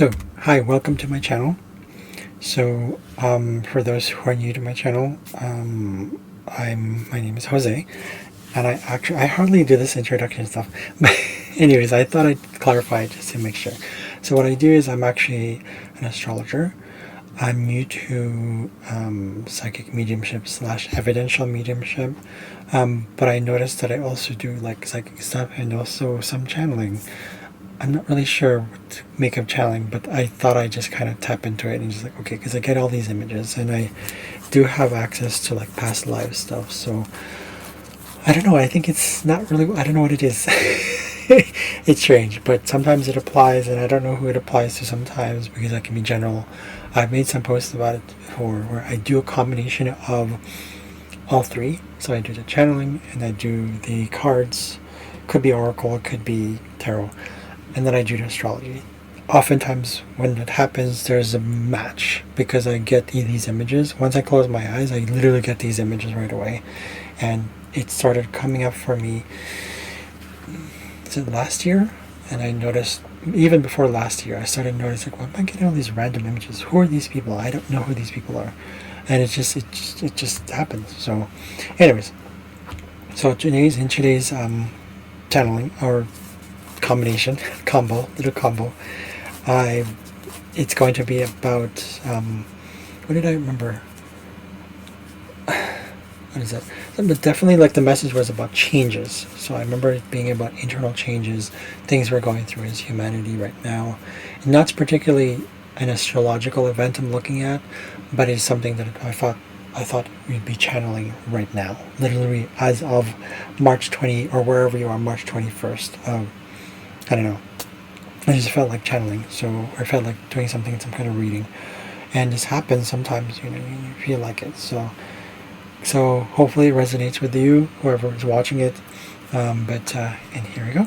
So, hi, welcome to my channel. So, for those who are new to my channel, my name is Jose, and I hardly do this introduction stuff, but anyways, I thought I'd clarify it just to make sure. So what I do is I'm actually an astrologer. I'm new to psychic mediumship / evidential mediumship, but I noticed that I also do like psychic stuff and also some channeling. I'm not really sure what to make of channeling, but I thought I'd just kind of tap into it and just like, okay, because I get all these images and I do have access to like past life stuff. So I don't know. I think it's not really, I don't know what it is. It's strange, but sometimes it applies and I don't know who it applies to sometimes because that can be general. I've made some posts about it before where I do a combination of all three. So I do the channeling and I do the cards. Could be oracle, it could be tarot, and then I do the astrology. Oftentimes when that happens, there's a match because I get these images. Once I close my eyes, I literally get these images right away. And it started coming up for me, is it last year? And I noticed, even before last year, I started noticing, well, I'm getting all these random images. Who are these people? I don't know who these people are. And it just happens. So anyways, so in today's channeling or combination little combo, it's going to be about what did I remember, what is that? But definitely like the message was about changes. So I remember it being about internal changes, things we're going through as humanity right now, and not particularly an astrological event I'm looking at, but it's something that I thought we'd be channeling right now, literally as of March 20 or wherever you are, March 21st. I don't know. I just felt like channeling, so I felt like doing something, some kind of reading, and this happens sometimes. You feel like it. So hopefully it resonates with you, whoever is watching it. And here we go.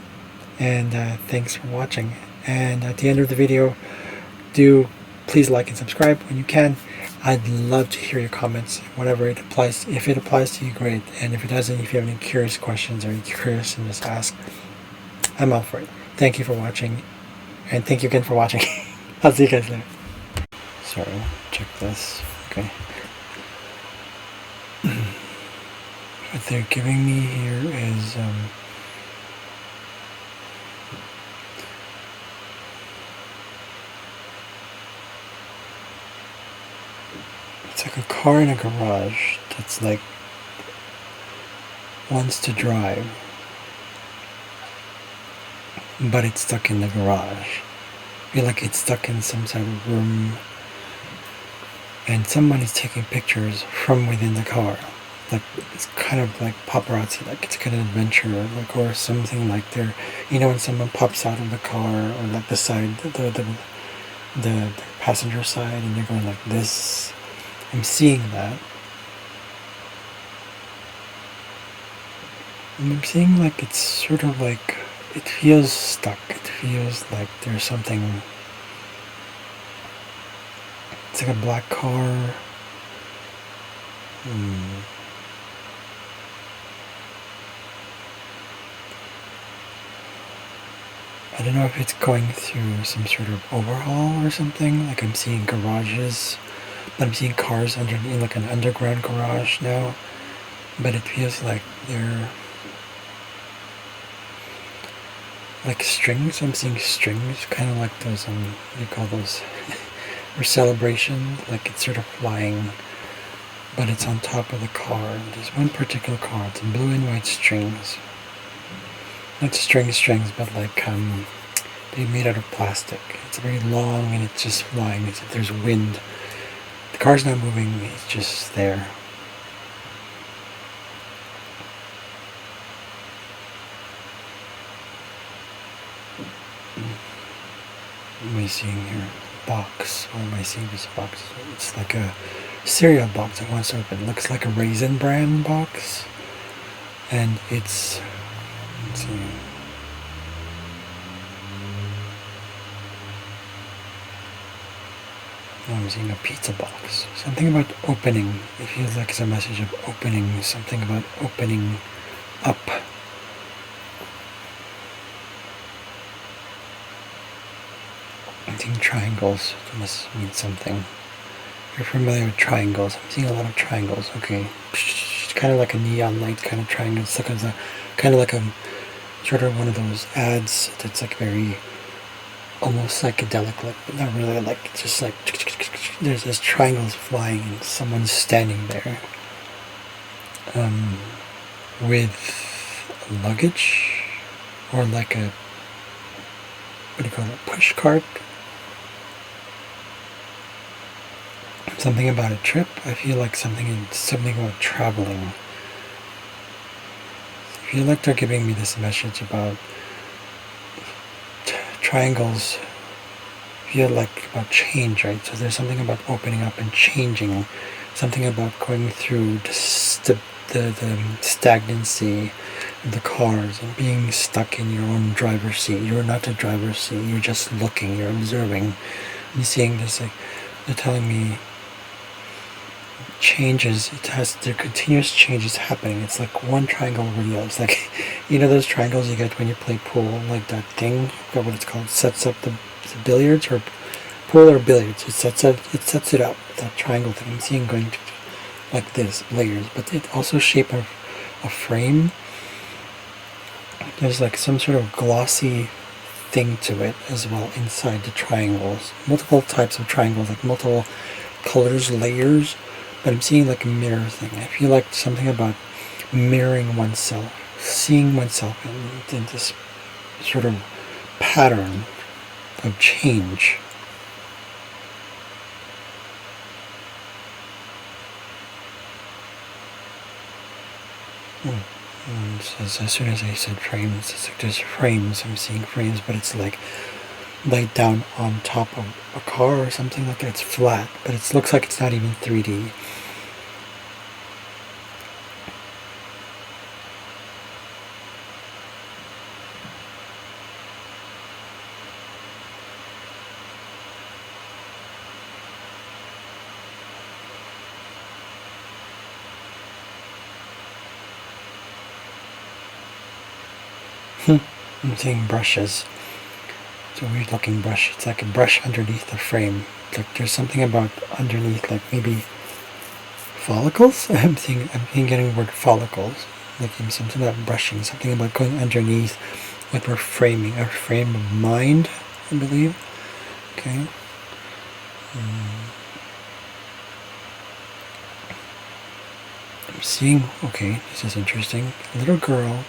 And thanks for watching. And at the end of the video, do please like and subscribe when you can. I'd love to hear your comments, whatever it applies. If it applies to you, great. And if it doesn't, if you have any curious questions or you're curious and just ask, I'm all for it. Thank you for watching, and thank you again for watching. I'll see you guys later. Sorry, check this. Okay. What they're giving me here is it's like a car in a garage that's like wants to drive, but it's stuck in the garage. I feel like it's stuck in some sort of room, and somebody's taking pictures from within the car. Like it's kind of like paparazzi, like it's kind of adventure, like, or something like they're, when someone pops out of the car or like the side, the passenger side, and they're going like this. I'm seeing that. And I'm seeing like it's sort of like, it feels stuck. It feels like there's something. It's like a black car. I don't know if it's going through some sort of overhaul or something. Like I'm seeing garages, but I'm seeing cars in like an underground garage now. But it feels like they're like strings. I'm seeing strings, kind of like those, what do you call those? Or celebration, like it's sort of flying, but it's on top of the car. There's one particular car, it's blue and white strings. Not strings, but like they're made out of plastic. It's very long and it's just flying as if there's wind. The car's not moving, it's just there. What am I seeing here? Box. What am I seeing this box? It's like a cereal box that wants to open. It looks like a Raisin Bran box. And it's, let's see. I'm seeing a pizza box. Something about opening. It feels like it's a message of opening. Something about opening up. I'm seeing triangles. It must mean something. If you're familiar with triangles, I'm seeing a lot of triangles. Okay. It's kind of like a neon light kind of triangle. It's like a kind of like a sort of one of those ads that's like very almost psychedelic, like, but not really. Like it's just like there's triangles flying and someone's standing there with luggage or like a, what do you call it, push cart. Something about a trip. I feel like something about traveling. I feel like they're giving me this message about triangles. Feel like about change, right? So there's something about opening up and changing, something about going through the stagnancy of the cars and being stuck in your own driver's seat. You're not the driver's seat. You're just looking. You're observing. And seeing this, like they're telling me changes. There are continuous changes happening. It's like one triangle over the other. It's like, you know those triangles you get when you play pool, like that thing. I forgot what it's called. It sets up the billiards or pool or billiards. It sets it up. That triangle thing I'm seeing going to, like this, layers. But it also shape of a frame. There's like some sort of glossy thing to it as well inside the triangles. Multiple types of triangles, like multiple colors, layers. But I'm seeing like a mirror thing. I feel like something about mirroring oneself, seeing oneself in this sort of pattern of change. And as soon as I said frames, it's like there's frames. I'm seeing frames, but it's like laid down on top of a car or something like that. It's flat, but it looks like it's not even 3D. I'm seeing brushes. It's a weird looking brush. It's like a brush underneath the frame. It's like there's something about underneath, like maybe follicles. I'm seeing getting the word follicles. Like something about brushing, something about going underneath what we're framing, our frame of mind, I believe. Okay. I'm seeing, okay, this is interesting. A little girl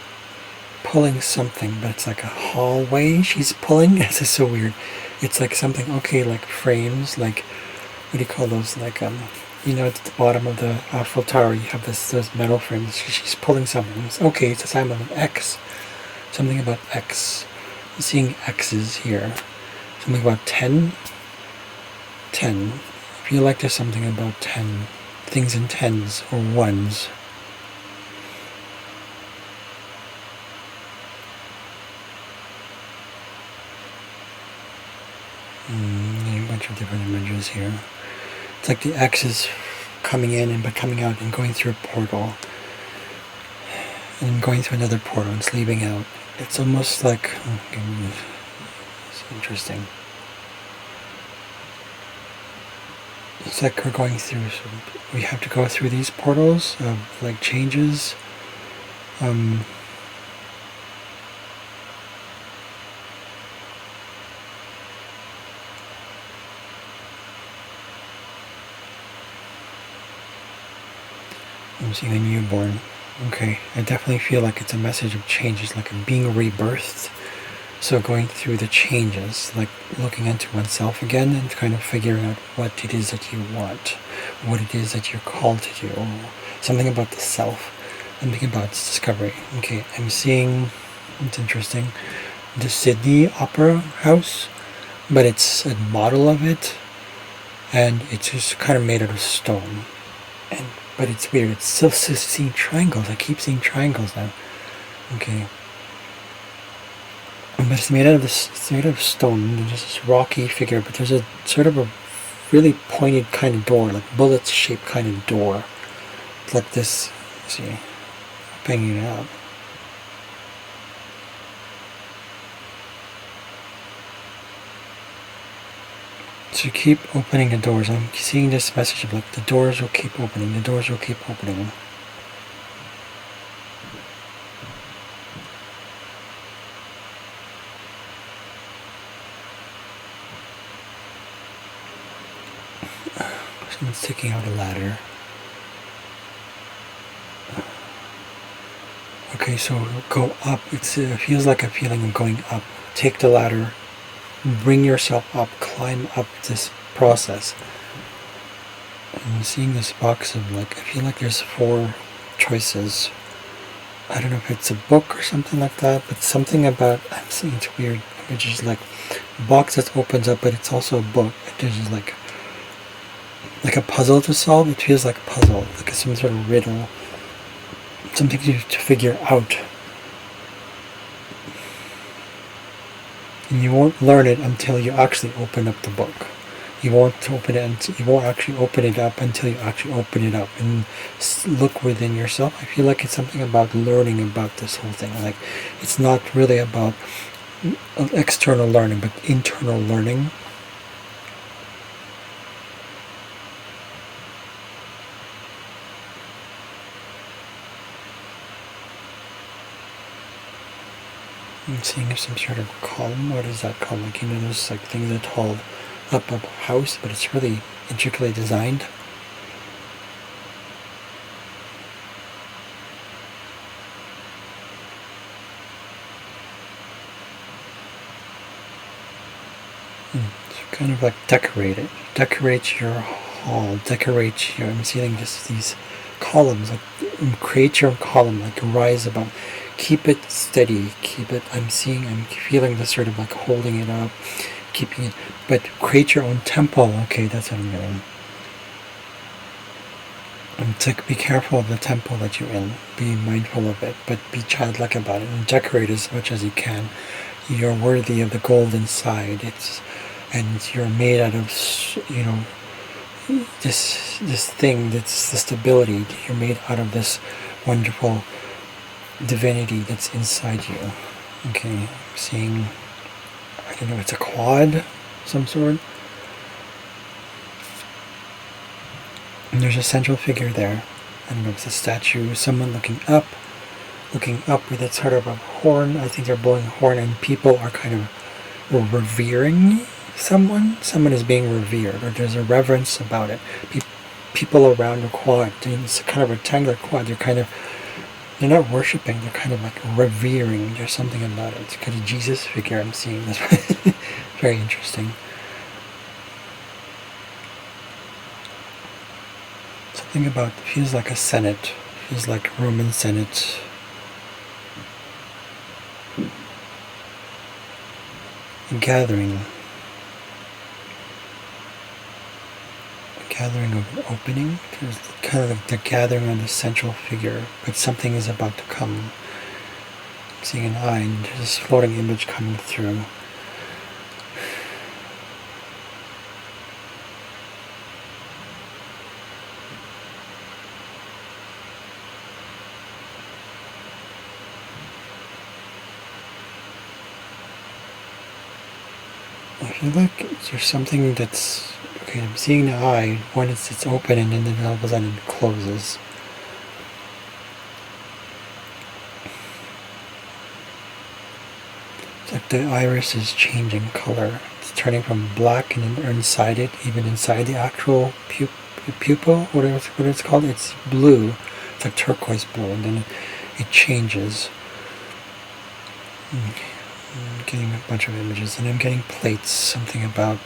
pulling something, but it's like a hallway she's pulling. This is so weird. It's like something, okay, like frames, like, what do you call those? Like, you know, at the bottom of the Eiffel Tower, you have those metal frames. She's pulling something. Okay, it's a sign of an X. Something about X. I'm seeing X's here. Something about 10. 10. I feel like there's something about 10. Things in tens or ones. A bunch of different images here. It's like the X is coming in and but coming out and going through a portal. And going through another portal and it's leaving out. It's almost like, it's interesting. It's like we're going through, so we have to go through these portals of like changes. I'm seeing a newborn. Okay, I definitely feel like it's a message of changes, like being rebirthed. So going through the changes, like looking into oneself again and kind of figuring out what it is that you want, what it is that you're called to do, something about the self, something about discovery. Okay, I'm seeing, it's interesting, the Sydney Opera House, but it's a model of it, and it's just kind of made out of stone. But it's weird, it's still seeing triangles. I keep seeing triangles now. Okay. But it's made out of stone. There's this rocky figure, but there's a sort of a really pointed kind of door, like bullet shaped kind of door. It's like this. Let's see, banging it out. to keep opening the doors. I'm seeing this message of like the doors will keep opening, the doors will keep opening. Someone's taking out a ladder. Okay, so go up. It feels like a feeling of going up. Take the ladder, bring yourself up, climb up this process. I'm seeing this box of like, I feel like there's 4 choices. I don't know if it's a book or something like that, but something about, I'm seeing it's weird. It's just like a box that opens up, but it's also a book. There's just like a puzzle to solve. It feels like a puzzle, like some sort of riddle, something to figure out. And you won't learn it until you actually open up the book. You won't actually open it up until you actually open it up and look within yourself. I feel like it's something about learning about this whole thing. Like, it's not really about external learning, but internal learning. I'm seeing some sort of column. What is that called? Like, those like things that hold up a house, but it's really intricately designed. So kind of like decorate it. Decorate your hall. Decorate your. I'm seeing just these columns. Like, create your column. Like, rise above. Keep it steady. Keep it. I'm feeling this sort of like holding it up, keeping it. But create your own temple. Okay, that's what I'm doing. And be careful of the temple that you're in. Be mindful of it, but be childlike about it and decorate as much as you can. You're worthy of the gold inside. And you're made out of, this thing. That's the stability. You're made out of this wonderful divinity that's inside you. Okay, I'm seeing, I don't know, it's a quad, some sort. And there's a central figure there. I don't know if it's a statue, someone looking up with that sort of a horn. I think they're blowing a horn, and people are kind of revering someone. Someone is being revered, or there's a reverence about it. People around the quad, it's kind of a rectangular quad. They're not worshiping, they're kind of like revering. There's something about it. It's kind of Jesus figure I'm seeing this. Very interesting. Something about, feels like a senate. Feels like a Roman senate. A gathering. Gathering of an opening. There's kind of like the gathering of the central figure, but something is about to come. I'm seeing an eye, and there's this floating image coming through. I feel like there's something that's, okay, I'm seeing the eye, when it's open, and then all of a sudden it closes. It's like the iris is changing color. It's turning from black, and then inside it, even inside the actual pupil, whatever it's called, it's blue. It's like turquoise blue, and then it changes. I'm getting a bunch of images, and I'm getting plates, something about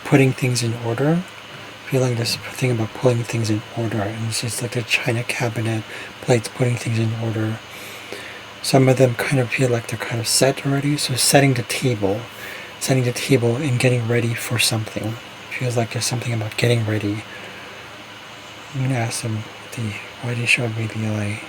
putting things in order. Feeling this thing about putting things in order, and it's just like the china cabinet, plates, putting things in order. Some of them kind of feel like they're kind of set already, so setting the table and getting ready for something. Feels like there's something about getting ready. I'm going to ask them, why they showed me the eye.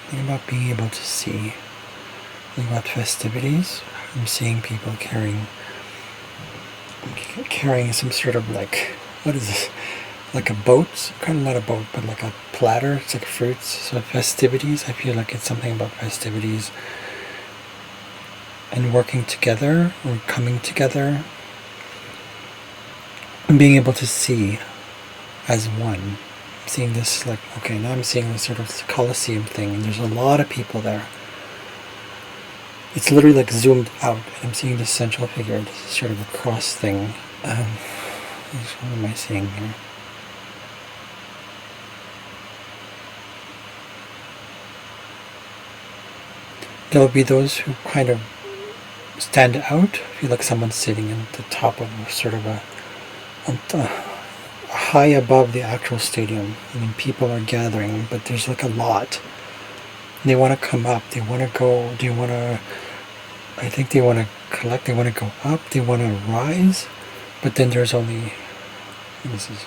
Think about being able to see. Think about festivities. I'm seeing people carrying some sort of like, what is this? Like a boat, kind of not a boat, but like a platter. It's like fruits. So festivities, I feel like it's something about festivities and working together or coming together and being able to see as one. Seeing this like, okay, now I'm seeing this sort of Colosseum thing and there's a lot of people there. It's literally like zoomed out and I'm seeing this central figure, this is sort of a cross thing. What am I seeing here? There'll be those who kind of stand out. I feel like someone's sitting at the top of sort of a high above the actual stadium. I mean, people are gathering, but there's like a lot. They want to come up. They want to go. They want to. I think they want to collect. They want to go up. They want to rise. But then there's only. This is.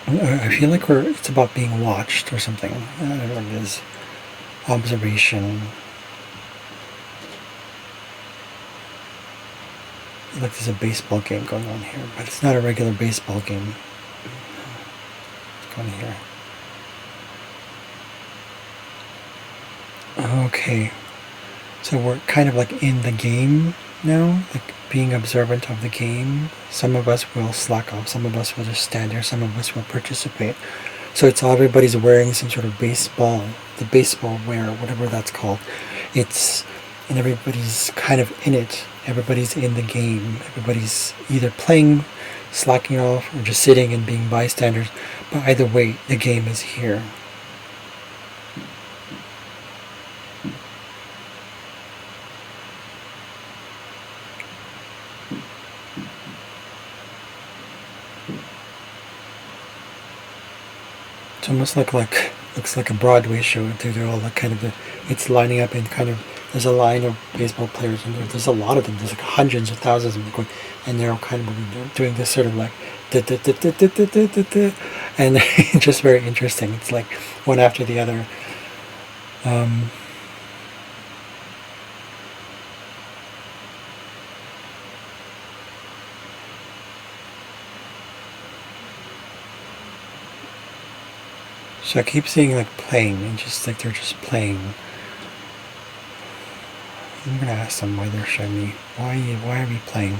I feel like it's about being watched or something. I don't know what it is. Observation. Like there's a baseball game going on here, but it's not a regular baseball game. What's going on here? Okay, so we're kind of like in the game now, like being observant of the game. Some of us will slack off, some of us will just stand there, some of us will participate. So it's everybody's wearing some sort of baseball, the baseball wear, whatever that's called. And everybody's kind of in it. Everybody's in the game. Everybody's either playing, slacking off, or just sitting and being bystanders. But either way, the game is here. It's almost like looks like a Broadway show. They're all like kind of it's lining up and kind of there's a line of baseball players and there's a lot of them. There's like hundreds of thousands of them going, and they're all kind of doing this sort of like and just very interesting. It's like one after the other. So I keep seeing like playing and just like they're just playing. I'm gonna ask them why they're showing me. Why are we playing?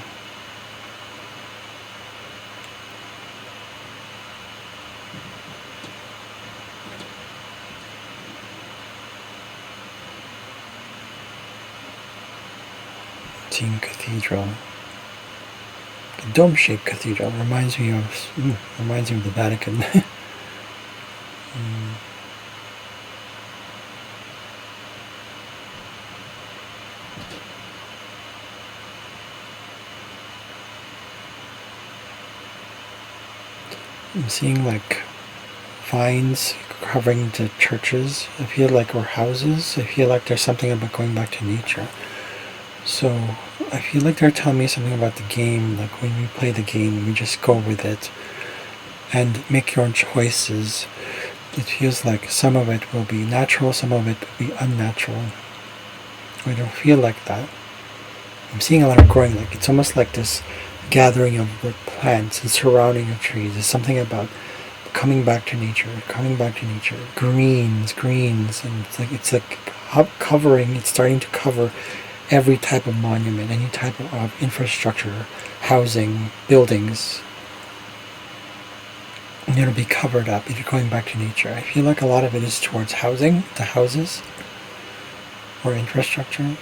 Team Cathedral. The dome-shaped cathedral reminds me of the Vatican. I'm seeing like vines covering the churches. I feel like, or houses. I feel like there's something about going back to nature. So I feel like they're telling me something about the game. Like when we play the game, we just go with it and make your own choices. It feels like some of it will be natural, some of it will be unnatural. I don't feel like that. I'm seeing a lot of growing. Like it's almost like this gathering of the plants and surrounding of trees. There's something about coming back to nature, greens, and it's like covering. It's starting to cover every type of monument, any type of infrastructure, housing, buildings. And it'll be covered up if you're going back to nature. I feel like a lot of it is towards housing, the houses, or infrastructure.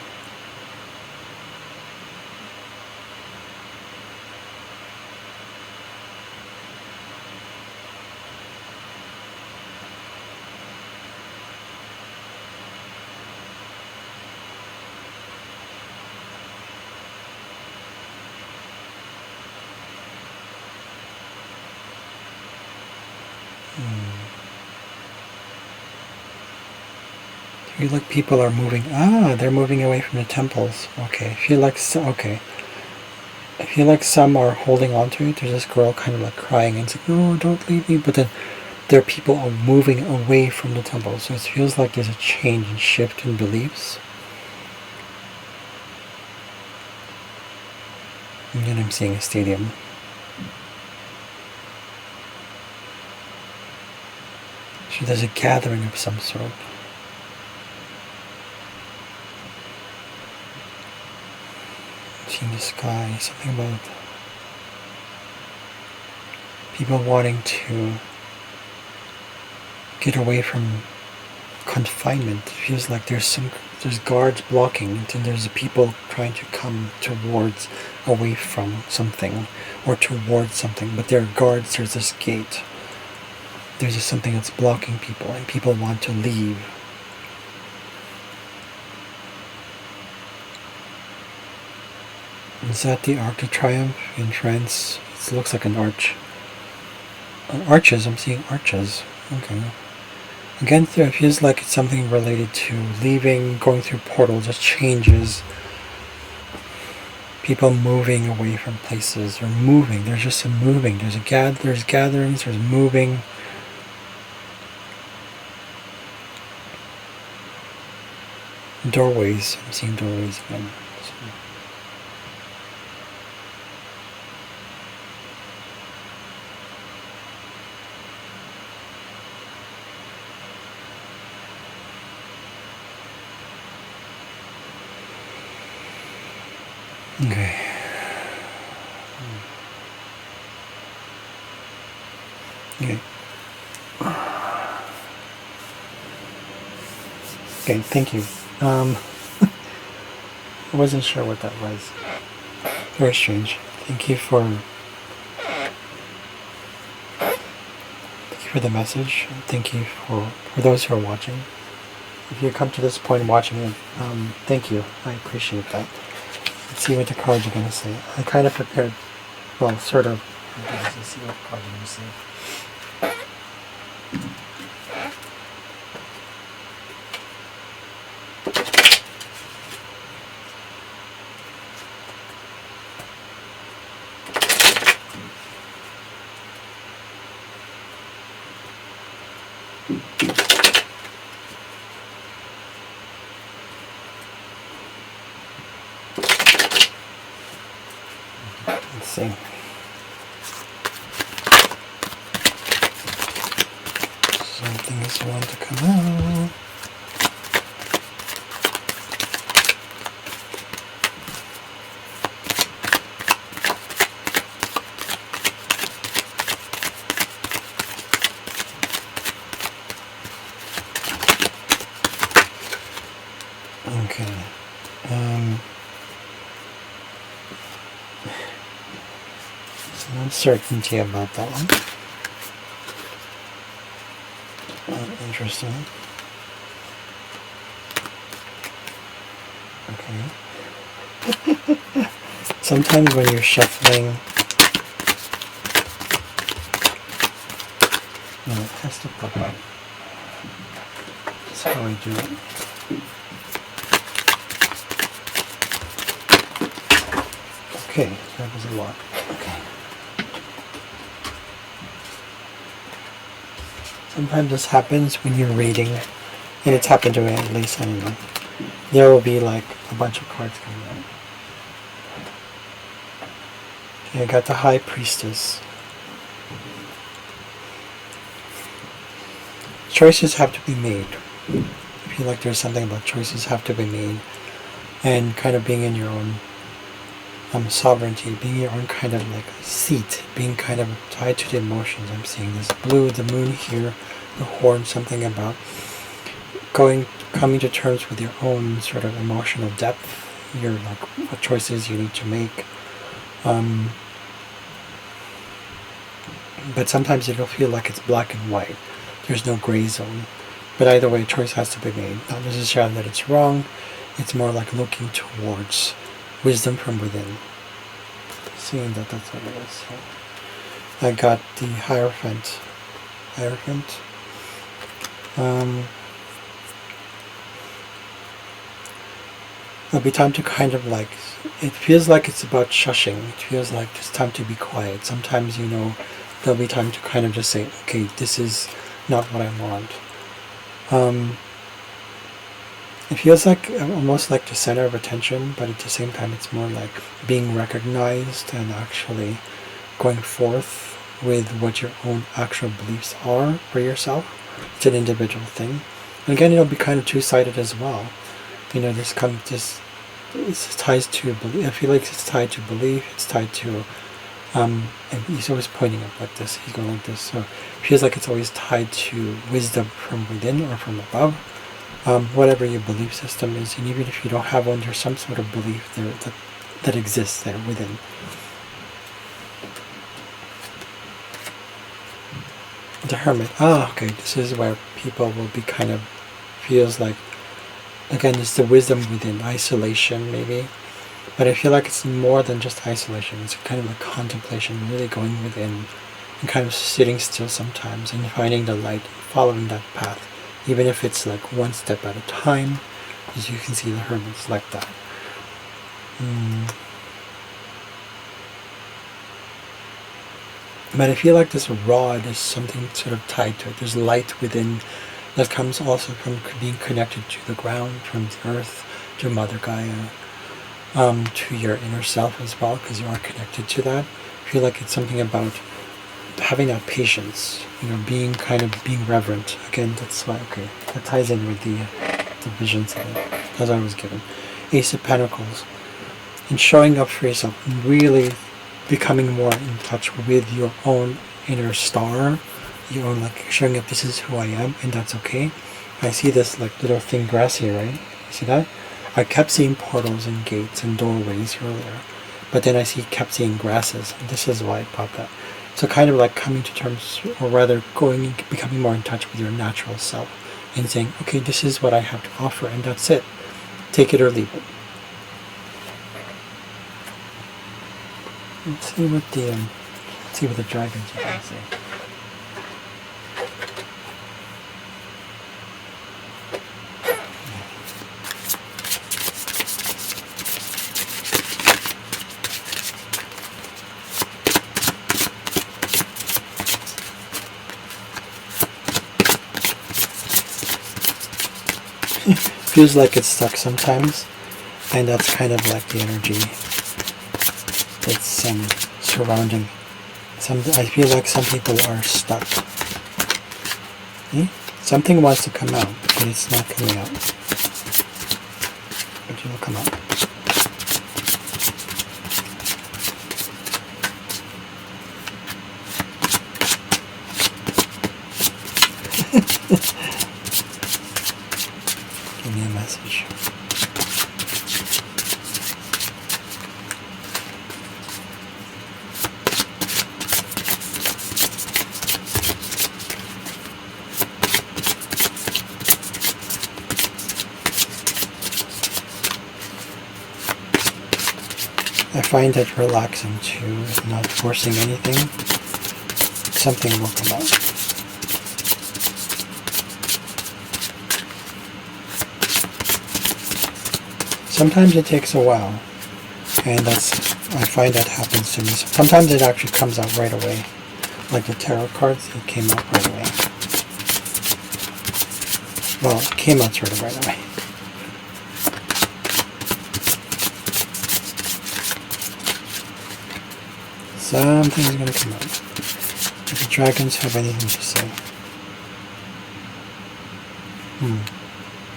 I feel like people are moving. They're moving away from the temples. Okay, I feel like some are holding on to it. There's this girl kind of like crying and it's like, "No, don't leave me." But then there are people moving away from the temple. So it feels like there's a change and shift in beliefs. And then I'm seeing a stadium. So there's a gathering of some sort. Seeing the sky, something about people wanting to get away from confinement. It feels like there's guards blocking, and there's people trying to come towards, away from something, or towards something, but there are guards, there's this gate. There's just something that's blocking people, and people want to leave. Is that the Arc de Triomphe in France? It looks like an arch. Arches, I'm seeing arches. Okay. Again, it feels like it's something related to leaving, going through portals, just changes. People moving away from places, or moving. There's just some moving. There's gatherings, there's moving. Doorways. I'm seeing doorways again. Okay. Okay. Okay, thank you. I wasn't sure what that was. Very strange. Thank you for the message. Thank you for those who are watching. If you come to this point watching it, thank you. I appreciate that. Let's see what the cards are going to say. I kind of prepared, well, sort of. Let's see what cards are going to say. Let's see. Something is want to come out. Okay. Some uncertainty about that one. Interesting. Okay. Sometimes when you're shuffling, no, it has to pop up. That's how I do it. Okay, that was a lot. Okay. Sometimes this happens when you're reading, and it's happened to me at least anyway. There will be like a bunch of cards coming out. Okay, I got the High Priestess. Choices have to be made. I feel like there's something about choices have to be made, and kind of being in your own sovereignty, being your own kind of like seat, being kind of tied to the emotions. I'm seeing this blue, the moon here, the horn, something about coming to terms with your own sort of emotional depth, your like what choices you need to make. But sometimes it'll feel like it's black and white. There's no gray zone. But either way, a choice has to be made. Not necessarily that it's wrong. It's more like looking towards wisdom from within. Seeing that that's what it is. So I got the Hierophant. It'll be time to kind of like, it feels like it's about shushing. It feels like it's time to be quiet. Sometimes, there'll be time to kind of just say, okay, this is not what I want. It feels like almost like the center of attention, but at the same time it's more like being recognized and actually going forth with what your own actual beliefs are for yourself. It's an individual thing. And again, it'll be kind of two-sided as well. This ties to belief. I feel like it's tied to belief. It's tied to, and he's always pointing up like this. He's going like this. So it feels like it's always tied to wisdom from within or from above. Whatever your belief system is, and even if you don't have one, there's some sort of belief there that exists there within. The Hermit. Okay, this is where people will be kind of, feels like, again, it's the wisdom within, isolation maybe, but I feel like it's more than just isolation. It's kind of like contemplation, really going within and kind of sitting still sometimes and finding the light, following that path, even if it's like one step at a time. As you can see, the Hermit's like that. But I feel like this rod is something sort of tied to it. There's light within that comes also from being connected to the ground, from the earth, to Mother Gaia, to your inner self as well, because you are connected to that. I feel like it's something about having that patience, being reverent. Again, that's why, okay, that ties in with the visions as I was given. Ace of Pentacles. And showing up for yourself, really becoming more in touch with your own inner star, your own, like, showing up, this is who I am, and that's okay. I see this like little thin grass here, right? See that? I kept seeing portals and gates and doorways earlier, but then kept seeing grasses, and this is why I popped that. So kind of like coming to terms, or rather becoming more in touch with your natural self, and saying, okay, this is what I have to offer, and that's it. Take it or leave it. Let's see what the dragons are going to say. Feels like it's stuck sometimes, and that's kind of like the energy that's surrounding. I feel like some people are stuck. Something wants to come out, but it's not coming out. But it'll come out. Give me a message. I find it relaxing too, not forcing anything. Something will come out. Sometimes it takes a while, and I find that happens to me. Sometimes it actually comes out right away. Like the tarot cards, it came out right away. Well, it came out sort of right away. Something's going to come out. If the dragons have anything to say.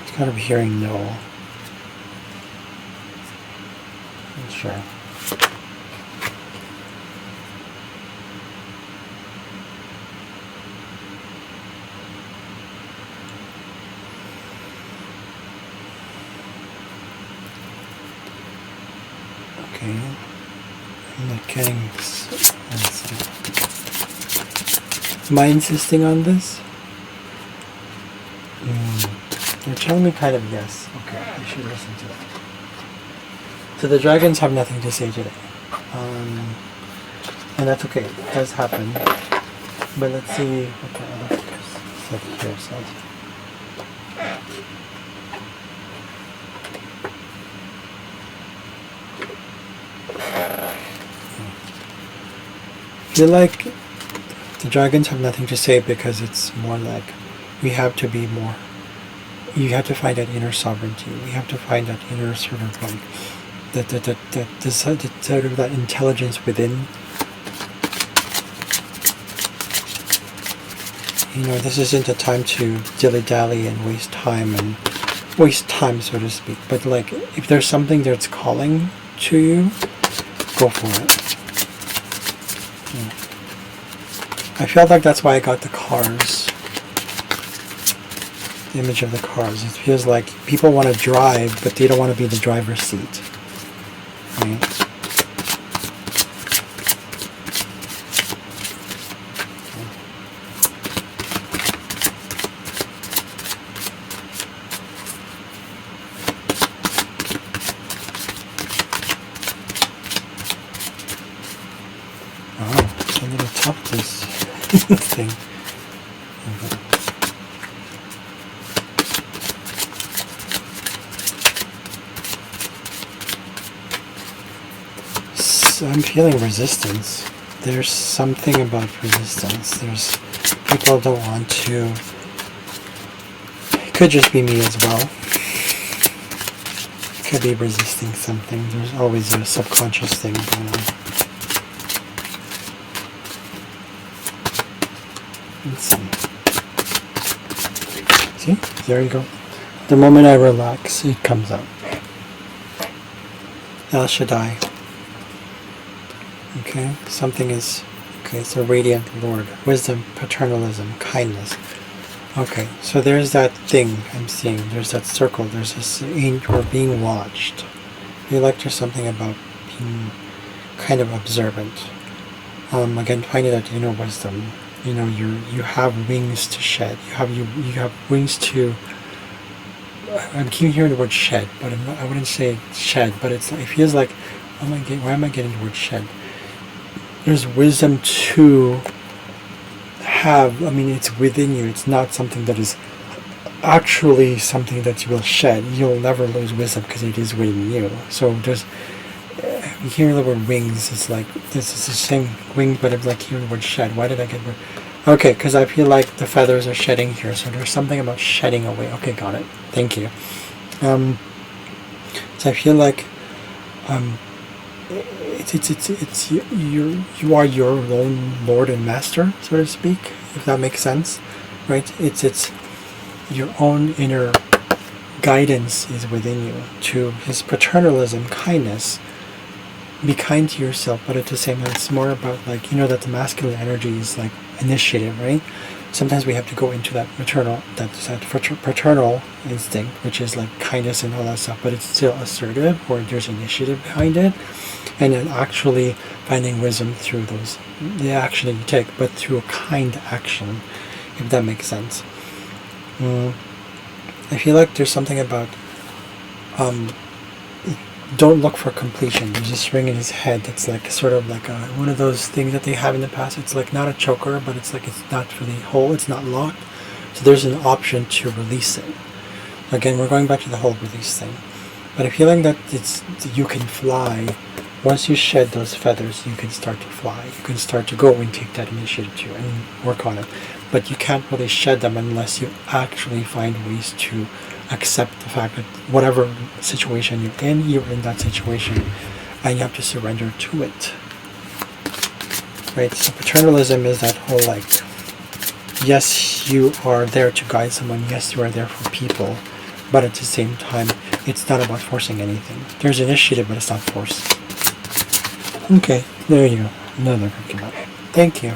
It's kind of hearing no. Not sure. Okay. I'm not getting this. Am I insisting on this? They're telling me kind of yes. Okay, I should listen to that. So the dragons have nothing to say today. And that's okay. It does happen. But let's see what the other stuff here says. I feel like The dragons have nothing to say because it's more like we have to be more. You have to find that inner sovereignty. We have to find that inner sort of like sort of that intelligence within. This isn't a time to dilly-dally and waste time, so to speak. But like, if there's something that's calling to you, go for it. I felt like that's why I got the cars. The image of the cars. It feels like people want to drive, but they don't want to be in the driver's seat. Right? Oh, it's a little tough, this thing. So I'm feeling resistance. There's something about resistance. There's people don't want to. It could just be me as well. Could be resisting something. There's always a subconscious thing going on. Let's see. See? There you go. The moment I relax, it comes out. El Shaddai. Okay, something is, okay, it's a radiant Lord. Wisdom, paternalism, kindness. Okay, so there's that thing I'm seeing. There's that circle. There's this angel. We're being watched. I feel like there's something about being kind of observant. Again, finding that inner wisdom. You have wings to shed. You have wings to. I'm keeping hearing the word shed, but I wouldn't say shed. But it feels like, why am I getting the word shed? There's wisdom to have. It's within you. It's not something that is actually something that you will shed. You'll never lose wisdom because it is within you. So there's. You hear the word wings. It's like this is the same wing, but it's like hearing the word shed. Why did I get the word? Okay, because I feel like the feathers are shedding here. So there's something about shedding away. Okay, got it. Thank you. So I feel like. It's you are your own Lord and Master, so to speak, if that makes sense, right? It's your own inner guidance is within you to his paternalism, kindness. Be kind to yourself, but at the same time, it's more about that the masculine energy is like initiative, right? Sometimes we have to go into that maternal, that paternal instinct, which is like kindness and all that stuff, but it's still assertive, or there's initiative behind it. And then actually finding wisdom through the action that you take, but through a kind action, if that makes sense. I feel like there's something about don't look for completion. There's this ring in his head that's like sort of like one of those things that they have in the past. It's like not a choker, but it's like it's not really whole. It's not locked. So there's an option to release it. Again, we're going back to the whole release thing. But I feel like that you can fly. Once you shed those feathers, you can start to fly. You can start to go and take that initiative too and work on it. But you can't really shed them unless you actually find ways to accept the fact that whatever situation you're in that situation, and you have to surrender to it. Right? So paternalism is that whole like, yes, you are there to guide someone. Yes, you are there for people. But at the same time, it's not about forcing anything. There's initiative, but it's not forced. Okay, there you go. Another document. Thank you.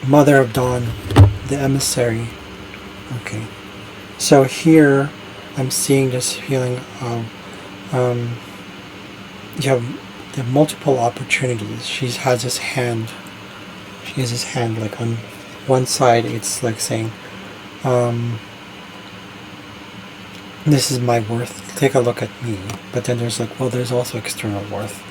Mother of Dawn, the emissary. Okay. So here, I'm seeing this feeling of you have multiple opportunities. She has his hand. She has his hand like on one side. It's like saying, "This is my worth. Take a look at me." But then there's like, well, there's also external worth.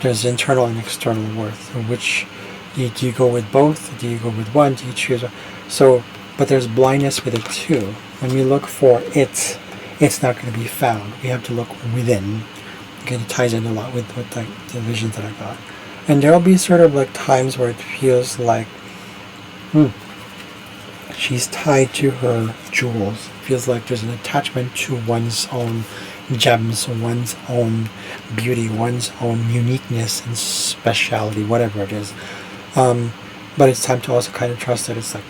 There's internal and external worth. Which do you go with both? Do you go with one? Do you choose? So, but there's blindness with it too. When we look for it, it's not going to be found. We have to look within. Again, it ties in a lot with like the visions that I got. And there'll be sort of like times where it feels like she's tied to her jewels. It feels like there's an attachment to one's own gems, one's own beauty, one's own uniqueness and speciality, whatever it is. But it's time to also kind of trust that it's like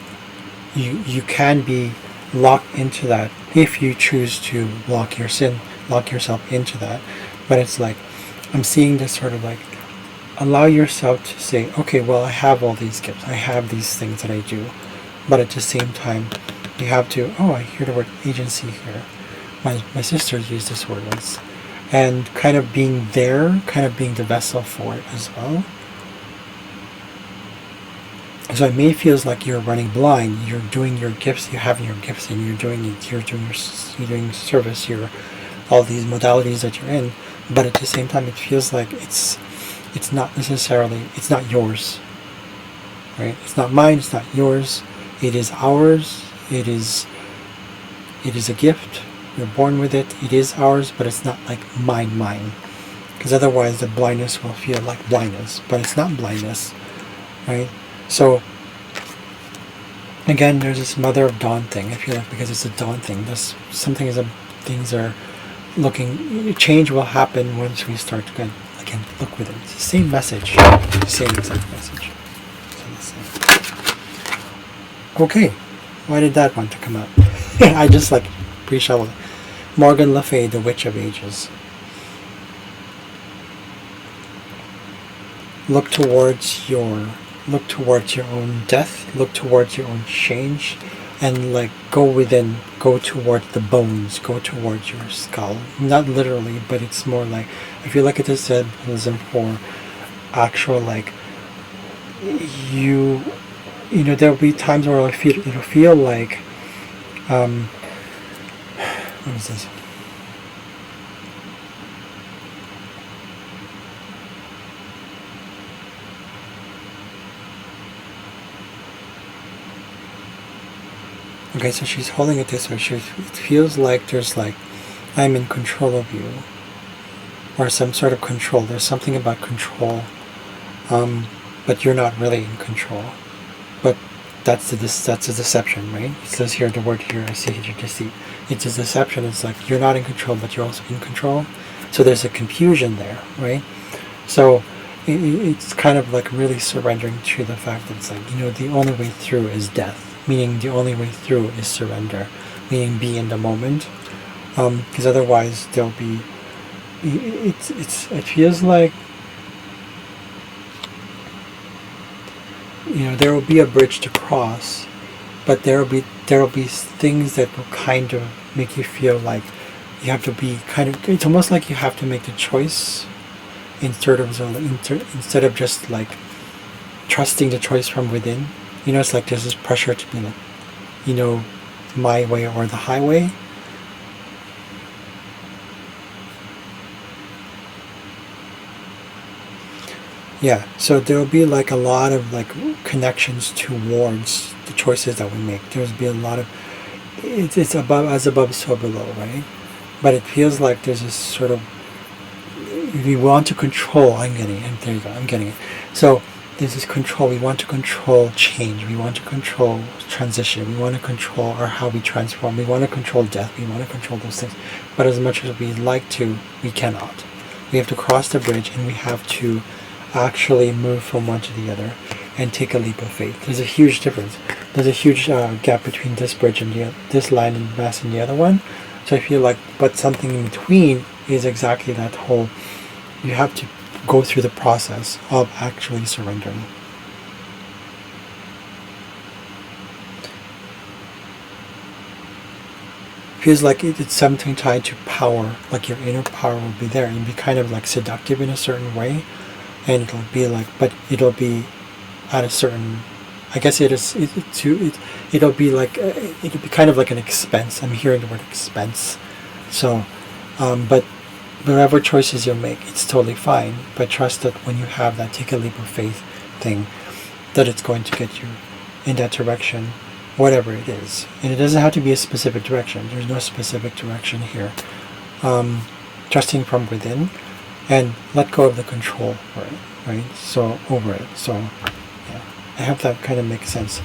you can be locked into that if you choose to lock yourself into that. But it's like I'm seeing this sort of like allow yourself to say, okay, well, I have all these gifts, I have these things that I do, but at the same time you have to, oh, I hear the word agency here. My sisters used this word once, and kind of being there, kind of being the vessel for it as well. So it may feels like you're running blind. You're doing your gifts. You're having your gifts, and you're doing it. You're doing service. You're all these modalities that you're in. But at the same time, it feels like it's not necessarily. It's not yours, right? It's not mine. It's not yours. It is ours. It is a gift. We're born with it. It is ours, but it's not like mine. Because otherwise, the blindness will feel like blindness. But it's not blindness, right? So again, there's this mother of dawn thing. I feel like because it's a dawn thing, things are looking. Change will happen once we start to again look within. It's the same message, the same exact message. Okay, why did that want to come up? I just like pre-shoveled. Morgan Le Fay, the Witch of Ages. Look towards your own death, look towards your own change, and like go within, go towards the bones, go towards your skull. Not literally, but it's more like, I feel like it is symbolism for actual, like, you know, there'll be times where it'll feel like, what is this? Okay, so she's holding it this way. It feels like there's like, I'm in control of you. Or some sort of control. There's something about control. But you're not really in control. But that's the deception, right? It says here, the word here, I see here, deceit. It's a deception. It's like, you're not in control, but you're also in control. So there's a confusion there, right? So it's kind of like really surrendering to the fact that it's like, you know, the only way through is death. Meaning the only way through is surrender, meaning be in the moment, because otherwise there'll be, it feels like, you know, there will be a bridge to cross, but there'll be things that will kind of make you feel like you have to be kind of, it's almost like you have to make the choice instead of just like trusting the choice from within. You know, it's like there's this pressure to be like, you know, my way or the highway. Yeah, so there'll be like a lot of like connections towards the choices that we make. There's be a lot of, it's above, so below, right? But it feels like there's this sort of, we want to control, I'm getting it. So there's this control. We want to control change. We want to control transition. We want to control how we transform. We want to control death. We want to control those things. But as much as we'd like to, we cannot. We have to cross the bridge, and we have to actually move from one to the other and take a leap of faith. There's a huge difference. There's a huge gap between this bridge and this line and mass and the other one. So I feel like, but something in between is exactly that whole, you have to go through the process of actually surrendering. Feels like it's something tied to power, like your inner power will be there and be kind of like seductive in a certain way, and it'll be like, but it'll be at a certain, I guess it'll be like, it'll be kind of like an expense. I'm hearing the word expense. So, but whatever choices you make, it's totally fine. But trust that when you have that take a leap of faith thing, that it's going to get you in that direction, whatever it is. And it doesn't have to be a specific direction. There's no specific direction here. Trusting from within, and let go of the control for it, right? So over it. So yeah, I hope that kind of makes sense.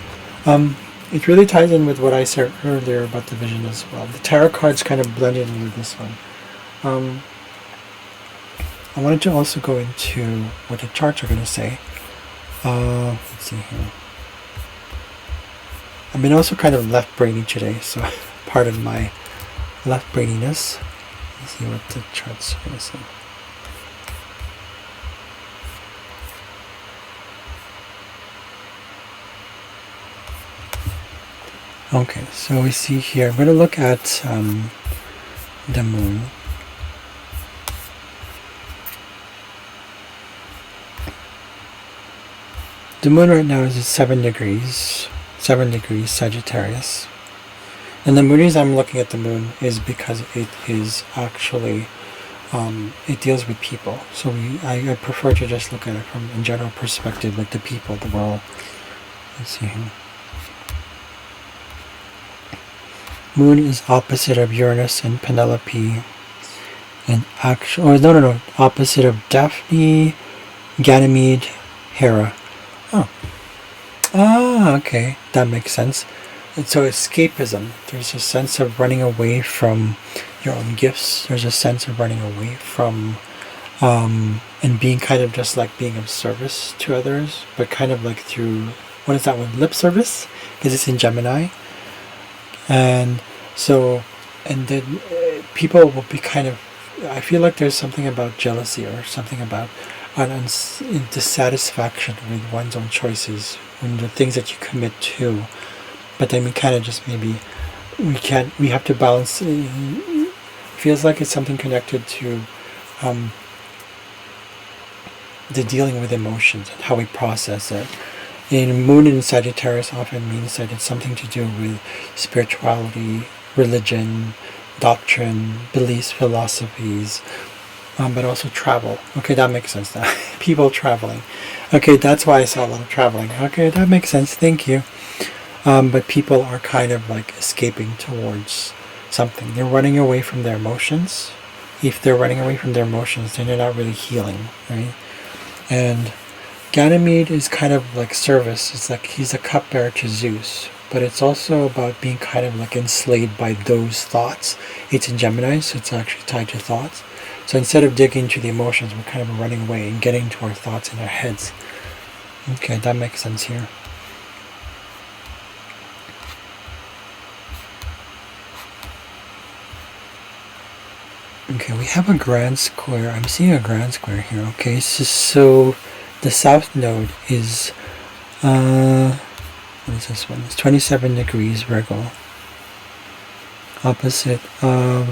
It really ties in with what I said earlier about the vision as well. The tarot cards kind of blended in with this one. I wanted to also go into what the charts are going to say. Let's see here. I've been also kind of left brainy today, so pardon my left braininess. Let's see what the charts are going to say. Okay, so we see here, I'm going to look at the moon. The moon right now is at 7 degrees Sagittarius. And the reason I'm looking at the moon is because it is actually, it deals with people. So I prefer to just look at it from a general perspective, like the people, the world. Let's see here. Moon is opposite of Uranus and Penelope. And opposite of Daphne, Ganymede, Hera. Okay, that makes sense. And so escapism, there's a sense of running away from your own gifts. There's a sense of running away from and being kind of just like being of service to others, but kind of like through, what is that one? Lip service? Because it's in Gemini. And so, and then people will be kind of, I feel like there's something about jealousy or something about dissatisfaction with one's own choices, when the things that you commit to, but then we kind of just maybe we have to balance. It feels like it's something connected to the dealing with emotions and how we process it. In Moon in Sagittarius often means that it's something to do with spirituality, religion, doctrine, beliefs, philosophies, but also travel. Okay, that makes sense now. People traveling. Okay, that's why I saw a lot of traveling. Okay, that makes sense. Thank you. But people are kind of like escaping towards something. They're running away from their emotions. If they're running away from their emotions, then they're not really healing, right? And Ganymede is kind of like service. It's like he's a cupbearer to Zeus. But it's also about being kind of like enslaved by those thoughts. It's in Gemini, so it's actually tied to thoughts. So instead of digging into the emotions, we're kind of running away and getting to our thoughts in our heads. Okay, that makes sense here. Okay, we have a grand square. I'm seeing a grand square here. Okay, so the south node is, what is this one? It's 27 degrees Virgo. Opposite of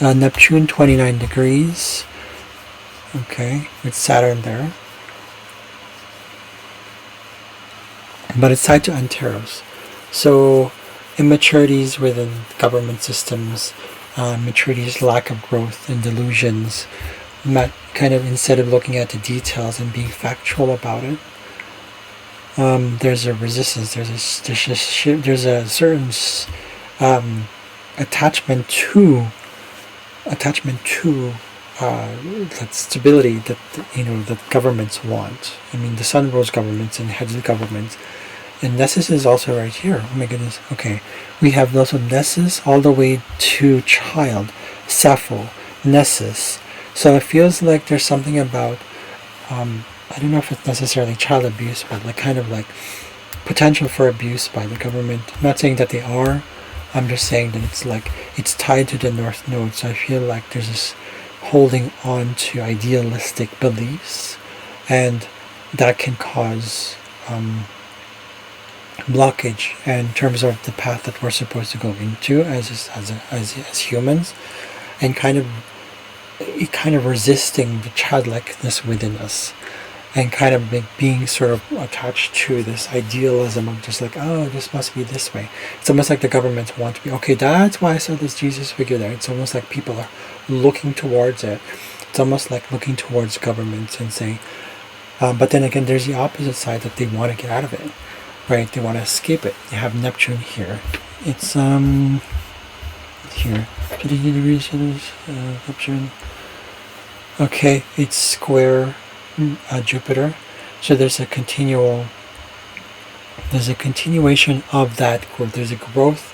Neptune, 29 degrees. Okay, with Saturn there. But it's tied to Antares. So immaturities within government systems, maturities, lack of growth, and delusions. Kind of instead of looking at the details and being factual about it, there's a resistance. There's a certain attachment to that stability that that governments want. I mean, the sun rules governments and heads of governments. And Nessus is also right here. Oh my goodness. Okay. We have also Nessus all the way to child. Sappho. Nessus. So it feels like there's something about, I don't know if it's necessarily child abuse, but like kind of like potential for abuse by the government. I'm not saying that they are. I'm just saying that it's like, it's tied to the North Node. So I feel like there's this holding on to idealistic beliefs, and that can cause blockage in terms of the path that we're supposed to go into as humans, and kind of resisting the childlikeness within us, and kind of being sort of attached to this idealism of just like, oh, this must be this way. It's almost like the government want to be, okay, that's why I saw this Jesus figure there. It's almost like people are looking towards it. It's almost like looking towards governments and saying, but then again, there's the opposite side that they want to get out of it, right? They want to escape it. You have Neptune here. It's let's here. 50 degrees option. Okay, it's square Jupiter. So there's a continuation of that growth. There's a growth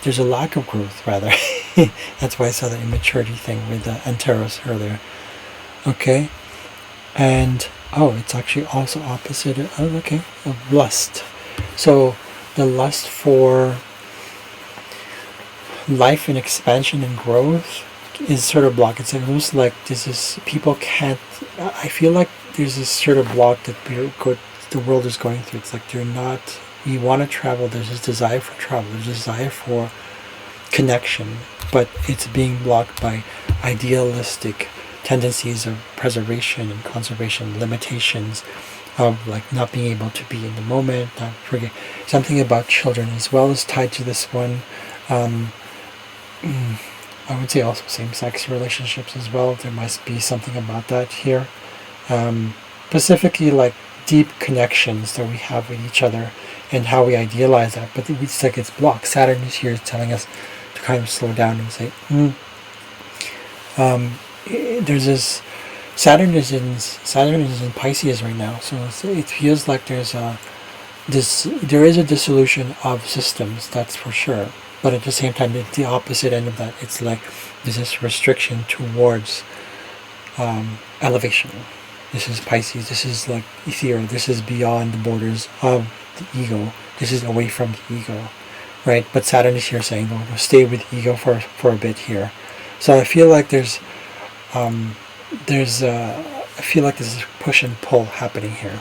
there's a lack of growth, rather. That's why I saw the immaturity thing with Antares earlier. Okay, and it's actually also opposite of lust. So the lust for life and expansion and growth is sort of blocked. It's almost like people can't. I feel like there's this sort of block that the world is going through. It's like they're not. You want to travel. There's this desire for travel. There's a desire for connection, but it's being blocked by idealistic tendencies of preservation and conservation, limitations of like not being able to be in the moment, not forget something about children as well is tied to this one. I would say also same-sex relationships as well. There must be something about that here. Specifically like deep connections that we have with each other and how we idealize that, but it's like it's blocked. Saturn is here telling us to kind of slow down and say, there's this Saturn is in Pisces right now, so it feels like there is a dissolution of systems, that's for sure. But at the same time, the opposite end of that, it's like there's this restriction towards elevation. This is Pisces. This is like ethereal. This is beyond the borders of the ego. This is away from the ego, right? But Saturn is here saying, "No, stay with ego for a bit here." So I feel like I feel like there's a push and pull happening here.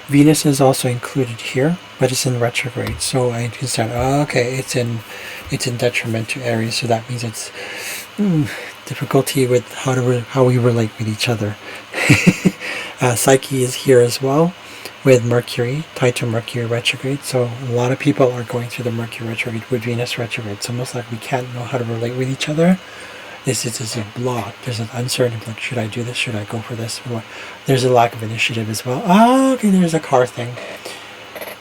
Venus is also included here, but it's in retrograde. So I understand. Okay, it's in detriment to Aries. So that means it's difficulty with how we relate with each other. Psyche is here as well, with Mercury, tied to Mercury retrograde. So a lot of people are going through the Mercury retrograde with Venus retrograde. It's almost like we can't know how to relate with each other. This is a block. There's an uncertainty, like, should I do this? Should I go for this? There's a lack of initiative as well. Okay, there's a car thing.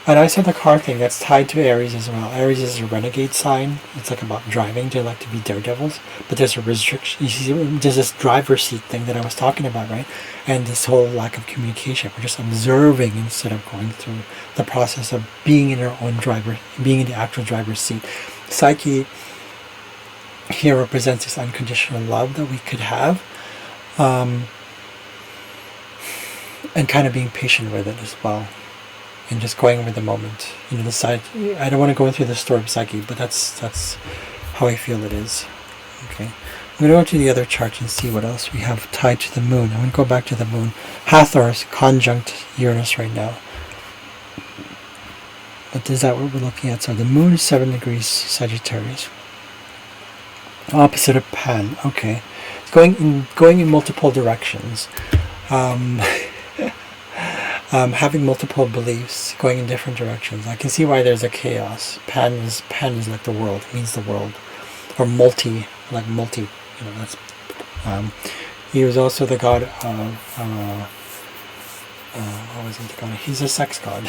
And I said the car thing, that's tied to Aries as well. Aries is a renegade sign. It's like about driving. They like to be daredevils. But there's a restriction. You see, there's this driver's seat thing that I was talking about, right? And this whole lack of communication. We're just observing instead of going through the process of being in our own being in the actual driver's seat. Psyche here represents this unconditional love that we could have. And kind of being patient with it as well. And just going with the moment. I don't want to go through the story of Psyche, but that's how I feel it is. Okay. I'm going to go to the other chart and see what else we have tied to the moon. I'm going to go back to the moon. Hathor is conjunct Uranus right now. But is that what we're looking at? So the moon is 7 degrees Sagittarius. Opposite of Pan. Okay. It's going in multiple directions. Having multiple beliefs, going in different directions. I can see why there's a chaos. Pan is like the world. It means the world, or multi. That's. He was also the god of. What was he the god? He's a sex god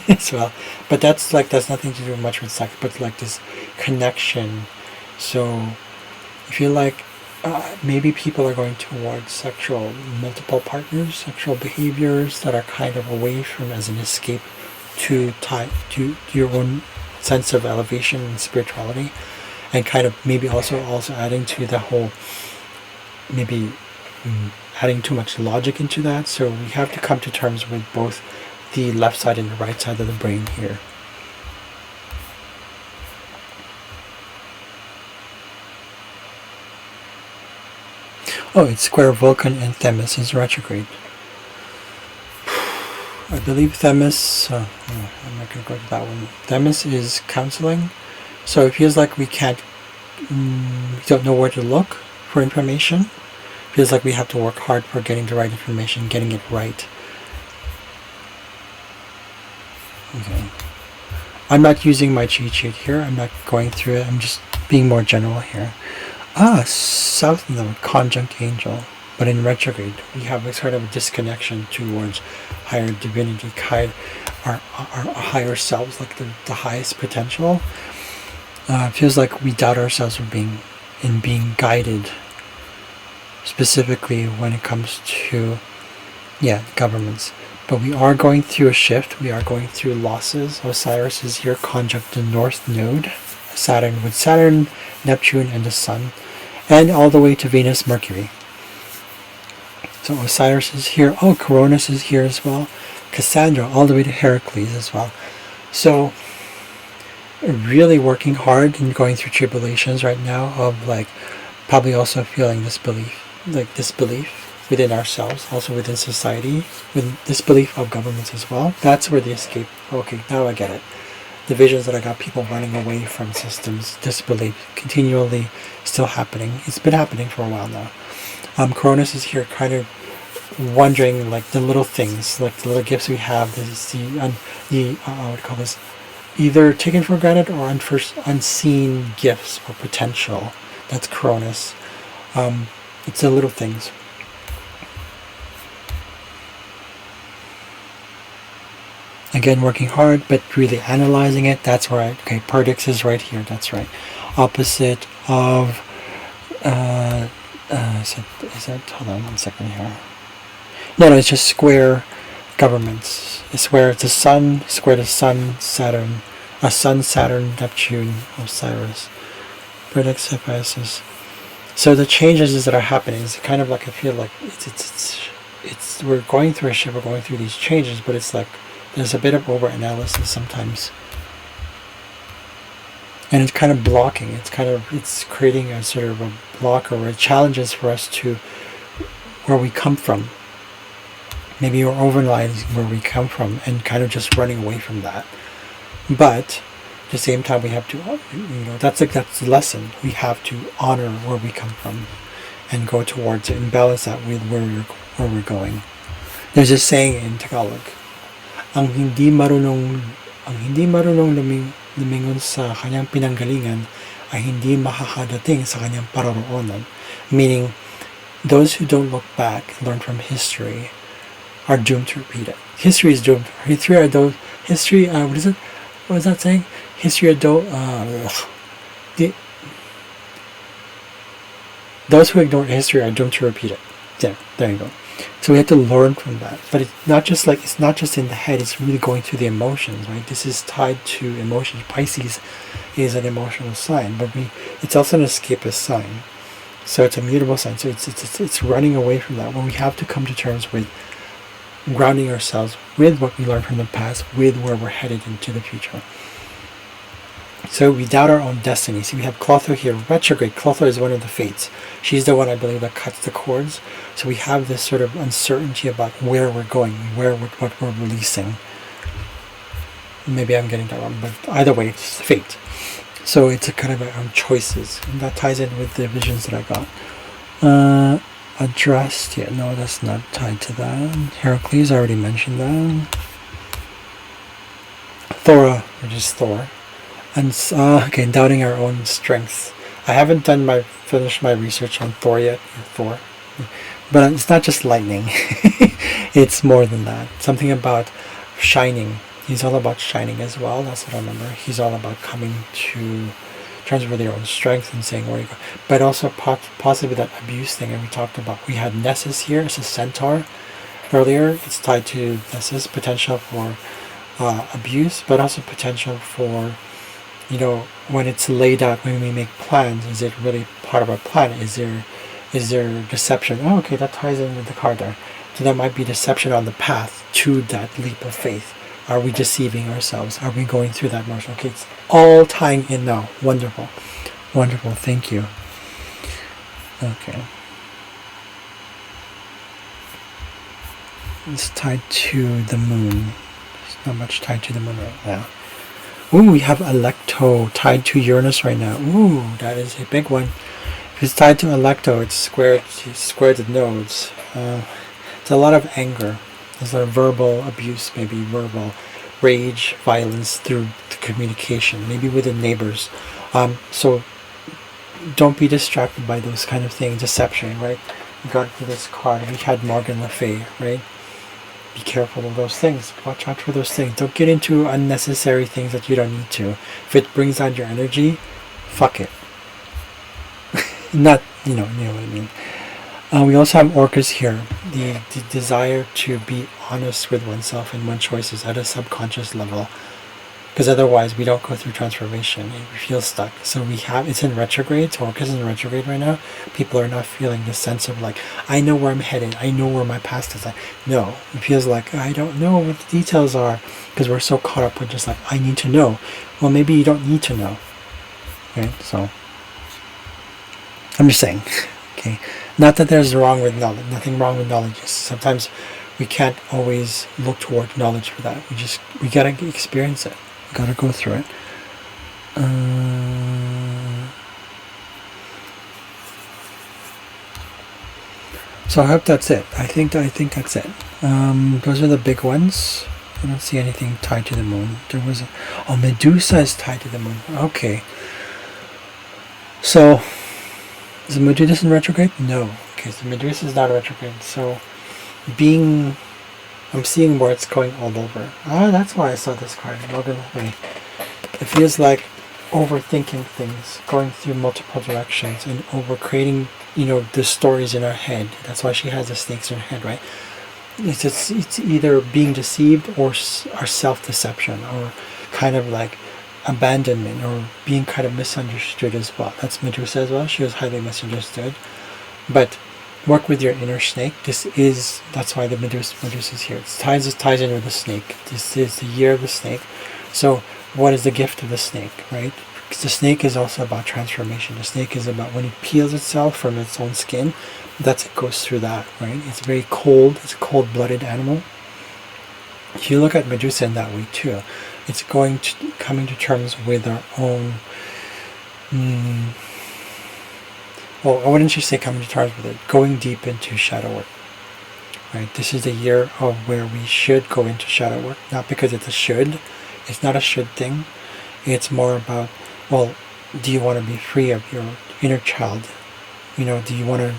as well. But that's nothing to do much with sex. But like this connection. So, I feel like. Maybe people are going towards multiple partners, sexual behaviors that are kind of away from as an escape to your own sense of elevation and spirituality, and kind of maybe also adding to the whole, maybe adding too much logic into that. So we have to come to terms with both the left side and the right side of the brain here. Oh, it's square Vulcan and Themis is retrograde. I believe Themis, I'm not going to go to that one. Themis is counseling. So it feels like we don't know where to look for information. It feels like we have to work hard for getting the right information, getting it right. Okay. I'm not using my cheat sheet here. I'm not going through it. I'm just being more general here. South Node, conjunct angel, but in retrograde, we have a sort of a disconnection towards higher divinity, our higher selves, like the highest potential. It feels like we doubt ourselves in being guided, specifically when it comes to governments. But we are going through a shift. We are going through losses. Osiris is here conjunct the North Node, Saturn, with Saturn, Neptune, and the Sun, and all the way to Venus, Mercury. So Osiris is here. Oh, Cronus is here as well. Cassandra, all the way to Heracles as well. So really working hard and going through tribulations right now of like probably also feeling disbelief within ourselves, also within society, with disbelief of governments as well. That's where the escape. Okay, now I get it. The visions that I got, people running away from systems, disbelief, continually still happening. It's been happening for a while now. Cronus is here kind of wondering like the little things, like the little gifts we have, what do you call this, either taken for granted or unseen gifts or potential. That's Cronus. It's the little things. Again, working hard, but really analyzing it. That's right. Okay, Perdix is right here. That's right. Opposite of is that hold on one second here. No, it's just square governments. It's where it's the Sun, square the Sun, Saturn, Sun, Saturn, Neptune, Osiris, Perdix, Hephaestus. So the changes that are happening is kind of like I feel like it's we're going through a shift, we're going through these changes, but it's like there's a bit of over-analysis sometimes. And it's kind of blocking. It's creating a sort of a blocker or challenges for us to where we come from. Maybe we're overanalyzing where we come from and kind of just running away from that. But at the same time, we have to, that's the lesson. We have to honor where we come from and go towards it and balance that with where we're going. There's a saying in Tagalog, ang hindi marunong lumingon sa kanyang pinanggalingan ay hindi makakadating sa kanyang paroroonan. Meaning, those who don't look back and learn from history are doomed to repeat it. History is doomed. What is it? What is that saying? Those who ignore history are doomed to repeat it. There you go. So we have to learn from that. But it's not just in the head, it's really going through the emotions, right? This is tied to emotions. Pisces is an emotional sign, but it's also an escapist sign. So it's a mutable sign. So it's running away from that when we have to come to terms with grounding ourselves with what we learned from the past, with where we're headed into the future. So we doubt our own destiny. See, we have Clotho here, retrograde. Clotho is one of the fates. She's the one, I believe, that cuts the cords. So we have this sort of uncertainty about where we're going, what we're releasing. Maybe I'm getting that wrong, but either way, it's fate. So it's a kind of our choices, and that ties in with the visions that I got. Addressed, no, that's not tied to that. Heracles, I already mentioned that. Thora, which is Thor. And doubting our own strength. I haven't finished my research on Thor yet, Thor. But it's not just lightning. It's more than that. Something about shining. He's all about shining as well. That's what I remember. He's all about coming to terms with your own strength and saying where you go. But also possibly that abuse thing that we talked about. We had Nessus here. It's a centaur. Earlier, it's tied to Nessus. Potential for abuse, but also potential for, when it's laid out, when we make plans, is it really part of our plan? Is there deception? Oh, okay, that ties in with the card there. So that might be deception on the path to that leap of faith. Are we deceiving ourselves? Are we going through that motion? Okay, it's all tying in now. Wonderful. Wonderful, thank you. Okay. It's tied to the moon. There's not much tied to the moon right now. Ooh, we have Alecto tied to Uranus right now. Ooh, that is a big one. If it's tied to Alecto, it's squared the nodes. It's a lot of anger. There's a lot of verbal abuse, maybe verbal rage, violence through the communication, maybe with the neighbors. So don't be distracted by those kind of things. Deception, right? We got to this card. We had Morgan Le Fay, right? be careful of those things. Watch out for those things. Don't get into unnecessary things that you don't need to. If it brings down your energy, fuck it. Not, you know what I mean. We also have Orcas here. The desire to be honest with oneself and one's choices at a subconscious level. Because otherwise we don't go through transformation. We feel stuck. So it's in retrograde. So Orcus is in retrograde right now. People are not feeling the sense of like, I know where I'm headed. I know where my past is. No, it feels like I don't know what the details are, because we're so caught up with just like, I need to know. Well, maybe you don't need to know. Right? So I'm just saying. Okay. Not that there's wrong with knowledge. Nothing wrong with knowledge. Sometimes we can't always look toward knowledge for that. We gotta experience it. Gotta go through it. So I hope that's it. I think that's it. Those are the big ones. I don't see anything tied to the moon. There was Medusa is tied to the moon. Okay. So is Medusa in retrograde? No. Okay, so Medusa is not retrograde. So I'm seeing where it's going all over. That's why I saw this card. It feels like overthinking things, going through multiple directions, and over creating, the stories in our head. That's why she has the snakes in her head, right? It's either being deceived or self-deception, or kind of like abandonment, or being kind of misunderstood as well. That's Medusa as well. She was highly misunderstood. But work with your inner snake. That's why the Medusa is here. It ties in with the snake. This is the year of the snake. So what is the gift of the snake, right? Because the snake is also about transformation. The snake is about when it peels itself from its own skin, it goes through that, right? It's very cold. It's a cold-blooded animal. If you look at Medusa in that way too, it's coming to terms with our own. Well, I wouldn't just say coming to terms with it, going deep into shadow work. Right? This is the year of where we should go into shadow work, not because it's a should. It's not a should thing. It's more about, well, do you want to be free of your inner child? Do you want to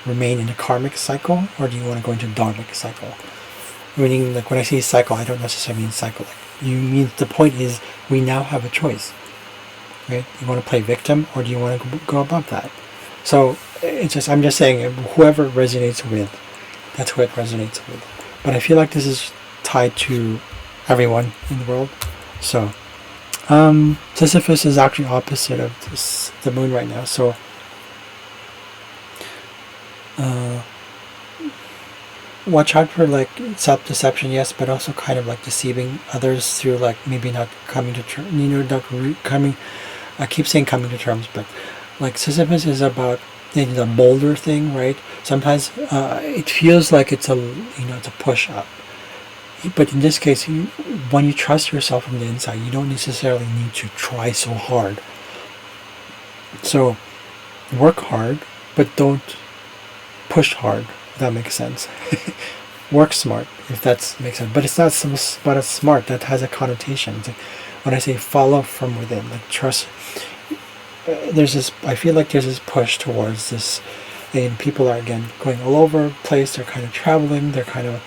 remain in a karmic cycle, or do you want to go into a dharmic cycle? Meaning, like when I say cycle, I don't necessarily mean cycle. The point is, we now have a choice. Right? You want to play victim, or do you want to go above that? So I'm just saying, whoever resonates with, that's who it resonates with. But I feel like this is tied to everyone in the world. So Sisyphus is actually opposite of the moon right now. So watch out for like self-deception, yes, but also kind of like deceiving others through like maybe not coming to terms. I keep saying coming to terms, but like Sisyphus is about the boulder thing, right? Sometimes it feels like it's a push up, but in this case, when you trust yourself from the inside, you don't necessarily need to try so hard. So work hard, but don't push hard. If that makes sense. Work smart, if that makes sense. But it's not but it's smart. That has a connotation. When I say follow from within, like trust. I feel like there's this push towards this, and people are again going all over the place. They're kind of traveling. They're kind of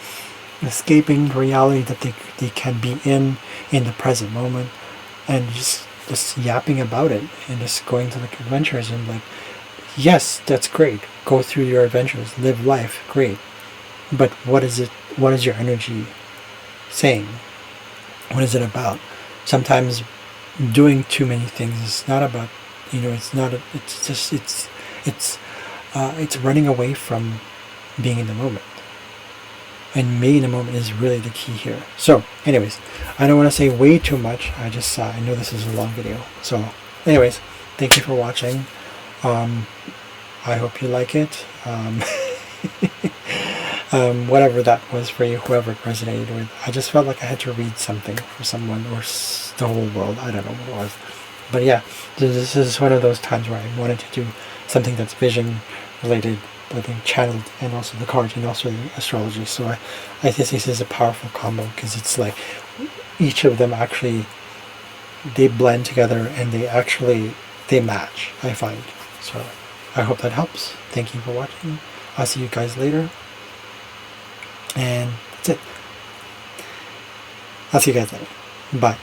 escaping the reality that they can be in the present moment, and just yapping about it, and just going to like adventures, and like, yes, that's great. Go through your adventures, live life, great. But what is it? What is your energy saying? What is it about? Sometimes doing too many things is not about. It's not. It's running away from being in the moment. And being in the moment is really the key here. So, anyways, I don't want to say way too much. I know this is a long video. So, anyways, thank you for watching. I hope you like it. Whatever that was for you, whoever it resonated with. I just felt like I had to read something for someone, or the whole world. I don't know what it was. But yeah, this is one of those times where I wanted to do something that's vision related, but then channeled, and also the cards, and also the astrology. So I think this is a powerful combo, because it's like each of them actually, they blend together, and they match, I find. So I hope that helps. Thank you for watching. I'll see you guys later. And that's it. I'll see you guys later. Bye.